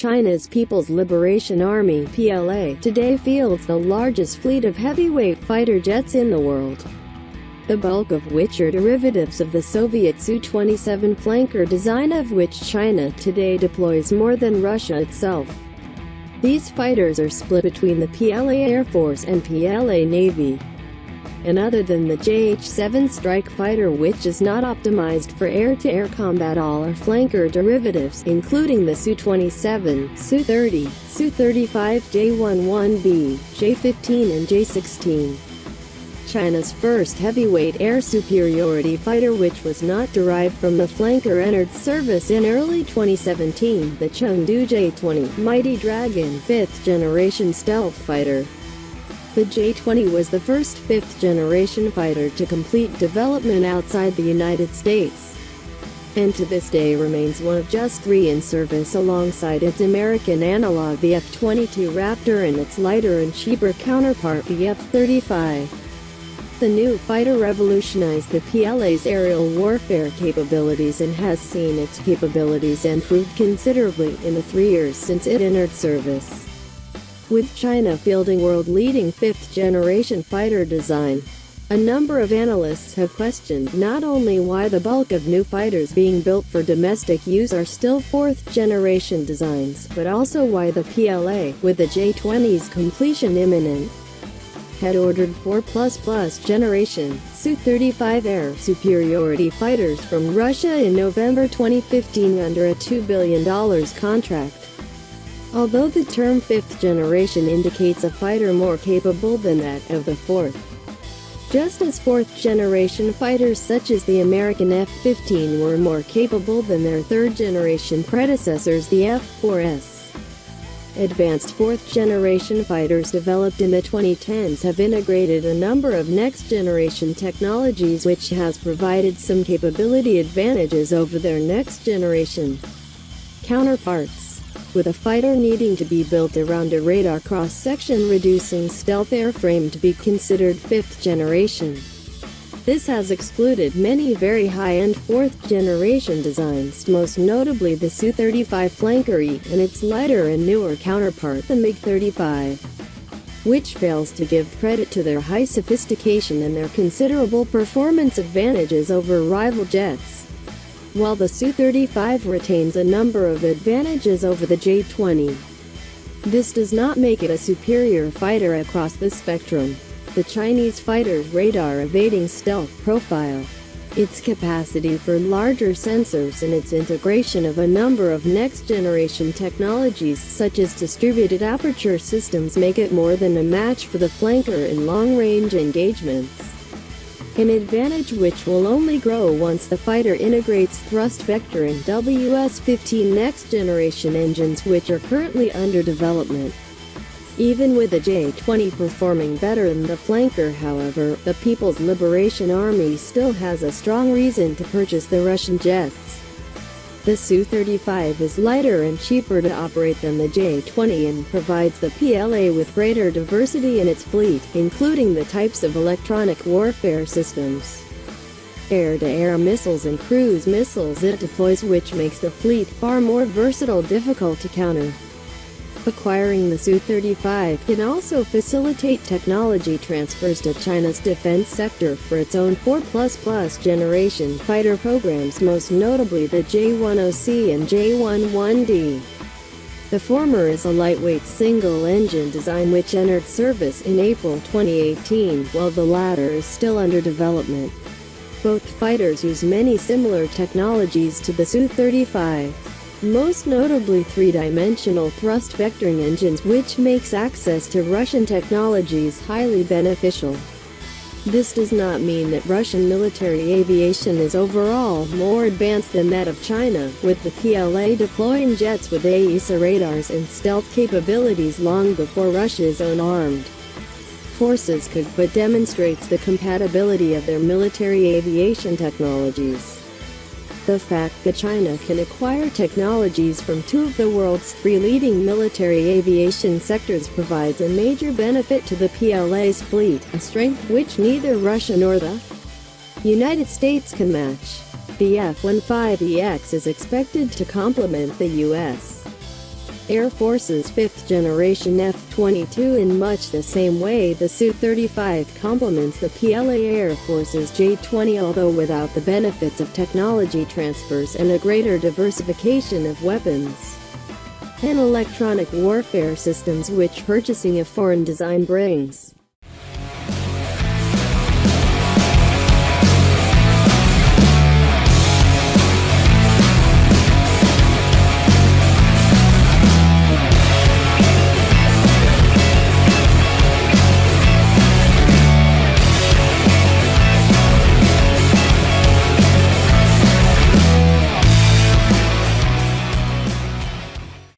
China's People's Liberation Army (PLA) today fields the largest fleet of heavyweight fighter jets in the world, the bulk of which are derivatives of the Soviet Su-27 flanker design, of which China today deploys more than Russia itself. These fighters are split between the PLA Air Force and PLA Navy. And other than the JH-7 strike fighter, which is not optimized for air-to-air combat, all are flanker derivatives, including the Su-27, Su-30, Su-35, J-11B, J-15 and J-16. China's first heavyweight air superiority fighter, which was not derived from the flanker, entered service in early 2017, the Chengdu J-20 Mighty Dragon, 5th-generation stealth fighter. The J-20 was the first 5th-generation fighter to complete development outside the United States, and to this day remains one of just 3 in service alongside its American analog, the F-22 Raptor, and its lighter and cheaper counterpart, the F-35. The new fighter revolutionized the PLA's aerial warfare capabilities and has seen its capabilities improved considerably in the 3 years since it entered service. With China fielding world-leading 5th-generation fighter design, a number of analysts have questioned not only why the bulk of new fighters being built for domestic use are still 4th-generation designs, but also why the PLA, with the J-20's completion imminent, had ordered 4++ generation Su-35 air superiority fighters from Russia in November 2015 under a $2 billion contract. Although the term 5th generation indicates a fighter more capable than that of the 4th. Just as 4th generation fighters such as the American F-15 were more capable than their 3rd generation predecessors, the F-4S. Advanced 4th generation fighters developed in the 2010s have integrated a number of next generation technologies, which has provided some capability advantages over their next generation counterparts, with a fighter needing to be built around a radar cross-section, reducing stealth airframe to be considered 5th generation. This has excluded many very high-end 4th generation designs, most notably the Su-35 flanker E and its lighter and newer counterpart, the MiG-35, which fails to give credit to their high sophistication and their considerable performance advantages over rival jets. While the Su-35 retains a number of advantages over the J-20, this does not make it a superior fighter across the spectrum. The Chinese fighter's radar-evading stealth profile, its capacity for larger sensors, and its integration of a number of next-generation technologies such as distributed aperture systems make it more than a match for the flanker in long-range engagements. An advantage which will only grow once the fighter integrates thrust vectoring WS-15 next-generation engines, which are currently under development. Even with the J-20 performing better than the flanker, however, the People's Liberation Army still has a strong reason to purchase the Russian jets. The Su-35 is lighter and cheaper to operate than the J-20 and provides the PLA with greater diversity in its fleet, including the types of electronic warfare systems, air-to-air missiles and cruise missiles it deploys, which makes the fleet far more versatile, difficult to counter. Acquiring the Su-35 can also facilitate technology transfers to China's defense sector for its own 4++ generation fighter programs, most notably the J-10C and J-11D. The former is a lightweight single-engine design which entered service in April 2018, while the latter is still under development. Both fighters use many similar technologies to the Su-35. Most notably 3-dimensional thrust vectoring engines, which makes access to Russian technologies highly beneficial. This does not mean that Russian military aviation is overall more advanced than that of China, with the PLA deploying jets with AESA radars and stealth capabilities long before Russia's own armed forces could, but demonstrates the compatibility of their military aviation technologies. The fact that China can acquire technologies from 2 of the world's 3 leading military aviation sectors provides a major benefit to the PLA's fleet, a strength which neither Russia nor the United States can match. The F-15EX is expected to complement the U.S. Air Force's fifth-generation F-22. In much the same way, the Su-35 complements the PLA Air Force's J-20, although without the benefits of technology transfers and a greater diversification of weapons and electronic warfare systems which purchasing a foreign design brings.